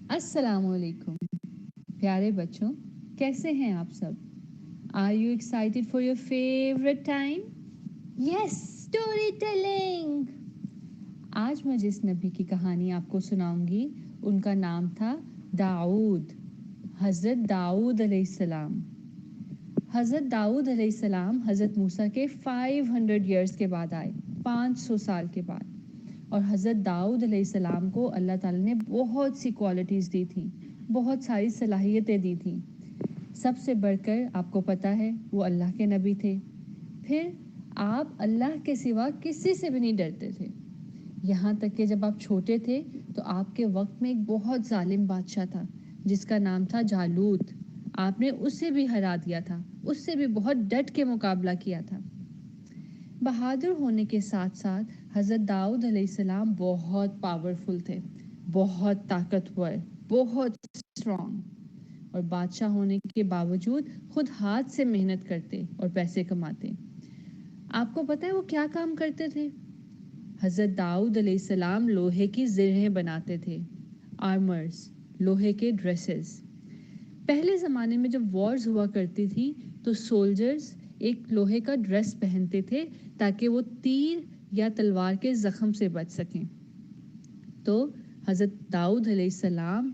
السلام علیکم پیارے بچوں، کیسے ہیں آپ سب؟ Are you excited for your favourite time? Yes, story telling. آج میں جس نبی کی کہانی آپ کو سناؤں گی ان کا نام تھا داؤد، حضرت داؤد علیہ السلام۔ حضرت داؤد علیہ السلام حضرت موسیٰ کے 500 ایئرس کے بعد آئے، 500 سال کے بعد۔ اور حضرت داؤد علیہ السلام کو اللہ تعالیٰ نے بہت سی کوالٹیز دی تھیں، بہت ساری صلاحیتیں دی تھیں۔ سب سے بڑھ کر آپ کو پتہ ہے وہ اللہ کے نبی تھے۔ پھر آپ اللہ کے سوا کسی سے بھی نہیں ڈرتے تھے، یہاں تک کہ جب آپ چھوٹے تھے تو آپ کے وقت میں ایک بہت ظالم بادشاہ تھا جس کا نام تھا جالوت۔ آپ نے اسے بھی ہرا دیا تھا، اس سے بھی بہت ڈٹ کے مقابلہ کیا تھا۔ بہادر ہونے کے ساتھ ساتھ حضرت داؤد علیہ السلام بہت پاورفل تھے، بہت طاقتور، بہت اسٹرانگ، اور بادشاہ ہونے کے باوجود خود ہاتھ سے محنت کرتے اور پیسے کماتے۔ آپ کو پتہ ہے وہ کیا کام کرتے تھے؟ حضرت داؤد علیہ السلام لوہے کی زرہیں بناتے تھے، آرمرز، لوہے کے ڈریسز۔ پہلے زمانے میں جب وارز ہوا کرتی تھی تو سولجرز ایک لوہے کا ڈریس پہنتے تھے تاکہ وہ تیر یا تلوار کے زخم سے بچ سکیں۔ تو حضرت داؤد علیہ السلام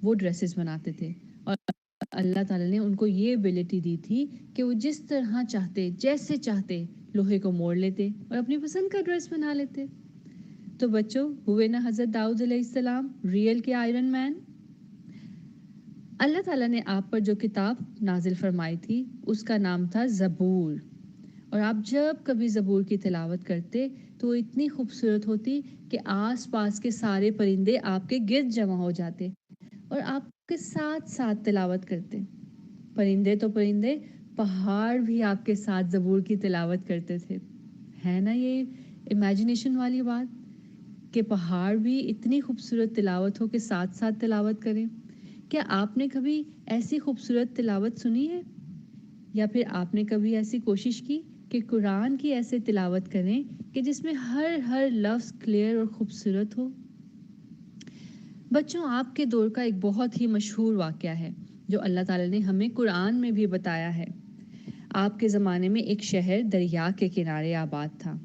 وہ ڈریسز بناتے تھے، اور اللہ تعالیٰ نے ان کو یہ ایبلٹی دی تھی کہ وہ جس طرح چاہتے، جیسے چاہتے لوہے کو موڑ لیتے اور اپنی پسند کا ڈریس بنا لیتے۔ تو بچوں، ہوئے نا حضرت داؤد علیہ السلام ریئل کے آئرن مین؟ اللہ تعالیٰ نے آپ پر جو کتاب نازل فرمائی تھی اس کا نام تھا زبور، اور آپ جب کبھی زبور کی تلاوت کرتے تو وہ اتنی خوبصورت ہوتی کہ آس پاس کے سارے پرندے آپ کے گرد جمع ہو جاتے اور آپ کے ساتھ ساتھ تلاوت کرتے۔ پرندے تو پرندے، پہاڑ بھی آپ کے ساتھ زبور کی تلاوت کرتے تھے۔ ہے نا یہ امیجنیشن والی بات کہ پہاڑ بھی اتنی خوبصورت تلاوت ہو کہ ساتھ ساتھ تلاوت کریں؟ کیا آپ نے کبھی ایسی خوبصورت تلاوت سنی ہے؟ یا پھر آپ نے کبھی ایسی کوشش کی کہ قرآن کی ایسے تلاوت کریں کہ جس میں ہر لفظ کلیئر اور خوبصورت ہو؟ بچوں، آپ کے دور کا ایک بہت ہی مشہور واقعہ ہے جو اللہ تعالیٰ نے ہمیں قرآن میں بھی بتایا ہے۔ آپ کے زمانے میں ایک شہر دریا کے کنارے آباد تھا،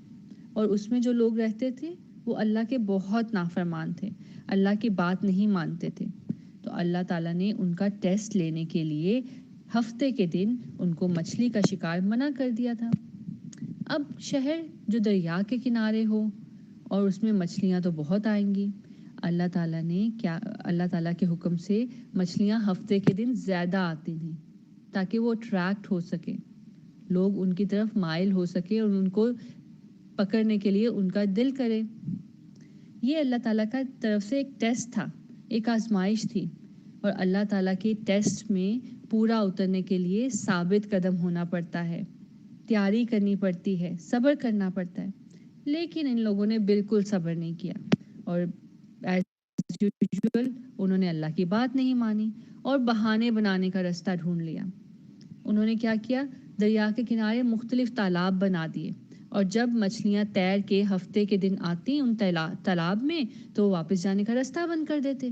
اور اس میں جو لوگ رہتے تھے وہ اللہ کے بہت نافرمان تھے، اللہ کی بات نہیں مانتے تھے۔ تو اللہ تعالیٰ نے ان کا ٹیسٹ لینے کے لیے ہفتے کے دن ان کو مچھلی کا شکار منع کر دیا تھا۔ اب شہر جو دریا کے کنارے ہو اور اس میں مچھلیاں تو بہت آئیں گی، اللہ تعالیٰ کے حکم سے مچھلیاں ہفتے کے دن زیادہ آتی تھیں تاکہ وہ اٹریکٹ ہو سکے، لوگ ان کی طرف مائل ہو سکے اور ان کو پکڑنے کے لیے ان کا دل کرے۔ یہ اللہ تعالیٰ کا طرف سے ایک ٹیسٹ تھا، ایک آزمائش تھی، اور اللہ تعالیٰ کے ٹیسٹ میں پورا اترنے کے لیے ثابت قدم ہونا پڑتا ہے، تیاری کرنی پڑتی ہے، صبر کرنا پڑتا ہے۔ لیکن ان لوگوں نے بالکل صبر نہیں کیا، اور ایز یوزول انہوں نے اللہ کی بات نہیں مانی اور بہانے بنانے کا رستہ ڈھونڈ لیا۔ انہوں نے کیا کیا؟ دریا کے کنارے مختلف تالاب بنا دیے، اور جب مچھلیاں تیر کے ہفتے کے دن آتی ان تالاب میں تو وہ واپس جانے کا راستہ بند کر دیتے،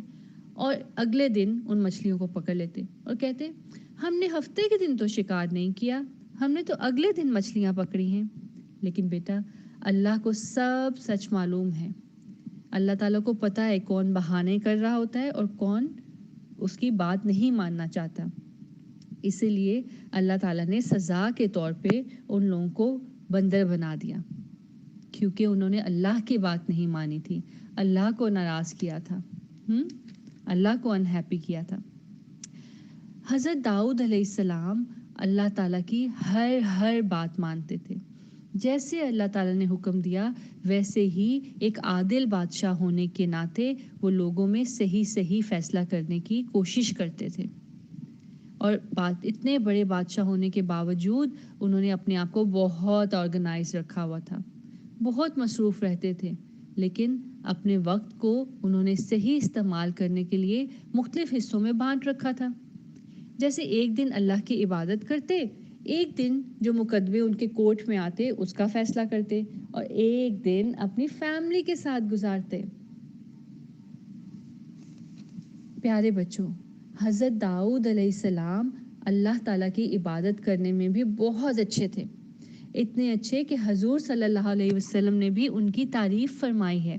اور اگلے دن ان مچھلیوں کو پکڑ لیتے اور کہتے ہم نے ہفتے کے دن تو شکار نہیں کیا، ہم نے تو اگلے دن مچھلیاں پکڑی ہیں۔ لیکن بیٹا، اللہ کو سب سچ معلوم ہے۔ اللہ تعالیٰ کو پتہ ہے کون بہانے کر رہا ہوتا ہے اور کون اس کی بات نہیں ماننا چاہتا۔ اسی لیے اللہ تعالیٰ نے سزا کے طور پہ ان لوگوں کو بندر بنا دیا، کیونکہ انہوں نے اللہ کی بات نہیں مانی تھی، اللہ کو ناراض کیا تھا، اللہ کو انہیپی کیا تھا۔ حضرت داؤد علیہ السلام اللہ تعالیٰ کی ہر بات مانتے تھے۔ جیسے اللہ تعالیٰ نے حکم دیا ویسے ہی ایک عادل بادشاہ ہونے کے ناطے وہ لوگوں میں صحیح فیصلہ کرنے کی کوشش کرتے تھے، اور اتنے بڑے بادشاہ ہونے کے باوجود انہوں نے اپنے آپ کو بہت آرگنائز رکھا ہوا تھا، بہت مصروف رہتے تھے، لیکن اپنے وقت کو انہوں نے صحیح استعمال کرنے کے لیے مختلف حصوں میں بانٹ رکھا تھا۔ جیسے ایک دن اللہ کی عبادت کرتے، ایک دن جو مقدمے ان کے کورٹ میں آتے اس کا فیصلہ کرتے، اور ایک دن اپنی فیملی کے ساتھ گزارتے۔ پیارے بچوں، حضرت داؤد علیہ السلام اللہ تعالیٰ کی عبادت کرنے میں بھی بہت اچھے تھے، اتنے اچھے کہ حضور صلی اللہ علیہ وسلم نے بھی ان کی تعریف فرمائی ہے۔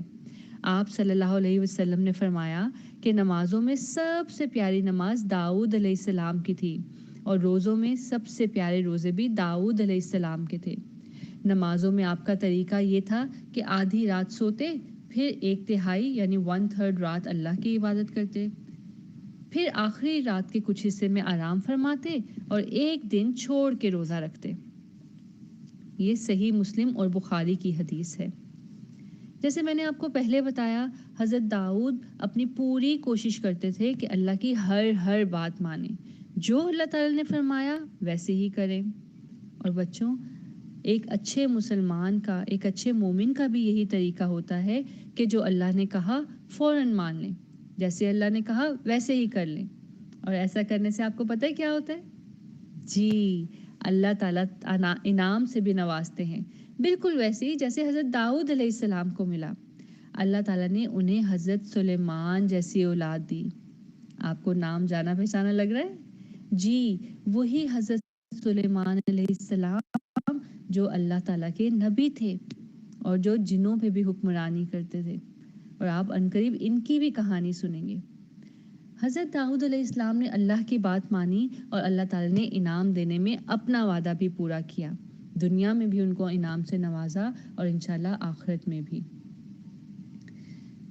آپ صلی اللہ علیہ وسلم نے فرمایا کہ نمازوں میں سب سے پیاری نماز داؤد علیہ السلام کی تھی، اور روزوں میں سب سے پیارے روزے بھی داؤد علیہ السلام کے تھے۔ نمازوں میں آپ کا طریقہ یہ تھا کہ آدھی رات سوتے، پھر 1/3 یعنی 1/3 رات اللہ کی عبادت کرتے، پھر آخری رات کے کچھ حصے میں آرام فرماتے اور ایک دن چھوڑ کے روزہ رکھتے۔ یہ صحیح مسلم اور بخاری کی حدیث ہے۔ جیسے میں نے آپ کو پہلے بتایا، حضرت داؤد اپنی پوری کوشش کرتے تھے کہ اللہ کی ہر بات مانیں، جو اللہ تعالیٰ نے فرمایا ویسے ہی کریں۔ اور بچوں، ایک اچھے مسلمان کا، ایک اچھے مومن کا بھی یہی طریقہ ہوتا ہے کہ جو اللہ نے کہا فوراً مان لیں، جیسے اللہ نے کہا ویسے ہی کر لیں۔ اور ایسا کرنے سے آپ کو پتہ ہے کیا ہوتا ہے؟ جی، اللہ تعالیٰ انعام سے بھی نوازتے ہیں، بالکل ویسے ہی جیسے حضرت داؤد علیہ السلام کو ملا۔ اللہ تعالیٰ نے انہیں حضرت سلیمان جیسی اولاد دی۔ آپ کو نام جانا پہچانا لگ رہا ہے؟ جی، وہی حضرت سلیمان علیہ السلام جو اللہ تعالیٰ کے نبی تھے اور جو جنوں پہ بھی حکمرانی کرتے تھے، اور آپ عنقریب ان کی بھی کہانی سنیں گے۔ حضرت داؤد علیہ السلام نے اللہ کی بات مانی اور اللہ تعالیٰ نے انعام دینے میں اپنا وعدہ بھی پورا کیا، دنیا میں بھی ان کو انعام سے نوازا اور انشاءاللہ آخرت میں بھی۔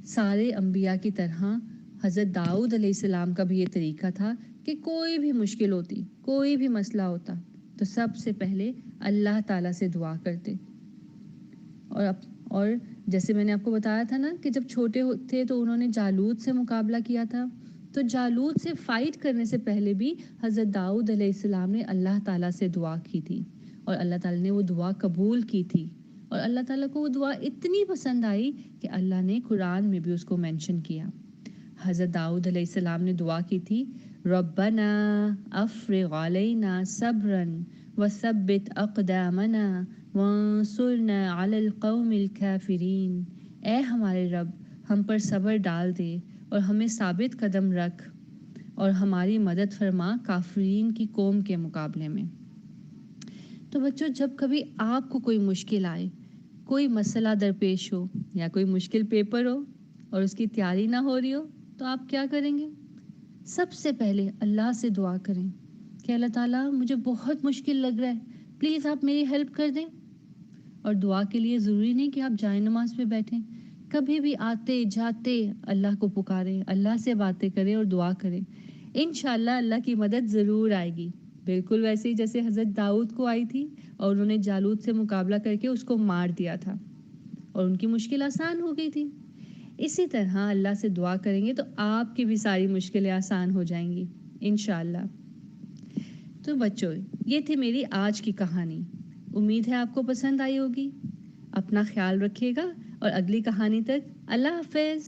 سارے انبیاء کی طرح حضرت داؤد علیہ السلام کا بھی یہ طریقہ تھا کہ کوئی بھی مشکل ہوتی، کوئی بھی مسئلہ ہوتا تو سب سے پہلے اللہ تعالیٰ سے دعا کرتے۔ اور جیسے میں نے آپ کو بتایا تھا نا کہ جب چھوٹے تھے تو انہوں نے جالوت سے مقابلہ کیا تھا، تو جالوت سے فائٹ کرنے سے پہلے بھی حضرت داؤد علیہ السلام نے اللہ تعالیٰ سے دعا کی تھی، اور اللہ تعالیٰ نے وہ دعا قبول کی تھی، اور اللہ تعالیٰ کو وہ دعا اتنی پسند آئی کہ اللہ نے قرآن میں بھی اس کو مینشن کیا۔ حضرت داؤد علیہ السلام نے دعا کی تھی، ربنا افرغ علینا صبرا وثبت اقدامنا وانصرنا علی القوم الکافرین۔ اے ہمارے رب، ہم پر صبر ڈال دے اور ہمیں ثابت قدم رکھ، اور ہماری مدد فرما کافرین کی قوم کے مقابلے میں۔ تو بچوں، جب کبھی آپ کو کوئی مشکل آئے، کوئی مسئلہ درپیش ہو یا کوئی مشکل پیپر ہو اور اس کی تیاری نہ ہو رہی ہو، تو آپ کیا کریں گے؟ سب سے پہلے اللہ سے دعا کریں کہ اللہ تعالیٰ مجھے بہت مشکل لگ رہا ہے، پلیز آپ میری ہیلپ کر دیں۔ اور دعا کے لیے ضروری نہیں کہ آپ جائے نماز پہ بیٹھیں، کبھی بھی آتے جاتے اللہ کو پکاریں، اللہ سے باتیں کریں اور دعا کریں، انشاءاللہ اللہ کی مدد ضرور آئے گی، بالکل ویسے ہی جیسے حضرت داؤد کو آئی تھی اور انہوں نے جالوت سے مقابلہ کر کے اس کو مار دیا تھا اور ان کی مشکل آسان ہو گئی تھی۔ اسی طرح اللہ سے دعا کریں گے تو آپ کی بھی ساری مشکلیں آسان ہو جائیں گی انشاءاللہ۔ تو بچوں، یہ تھی میری آج کی کہانی، امید ہے آپ کو پسند آئی ہوگی۔ اپنا خیال رکھیے گا اور اگلی کہانی تک اللہ حافظ۔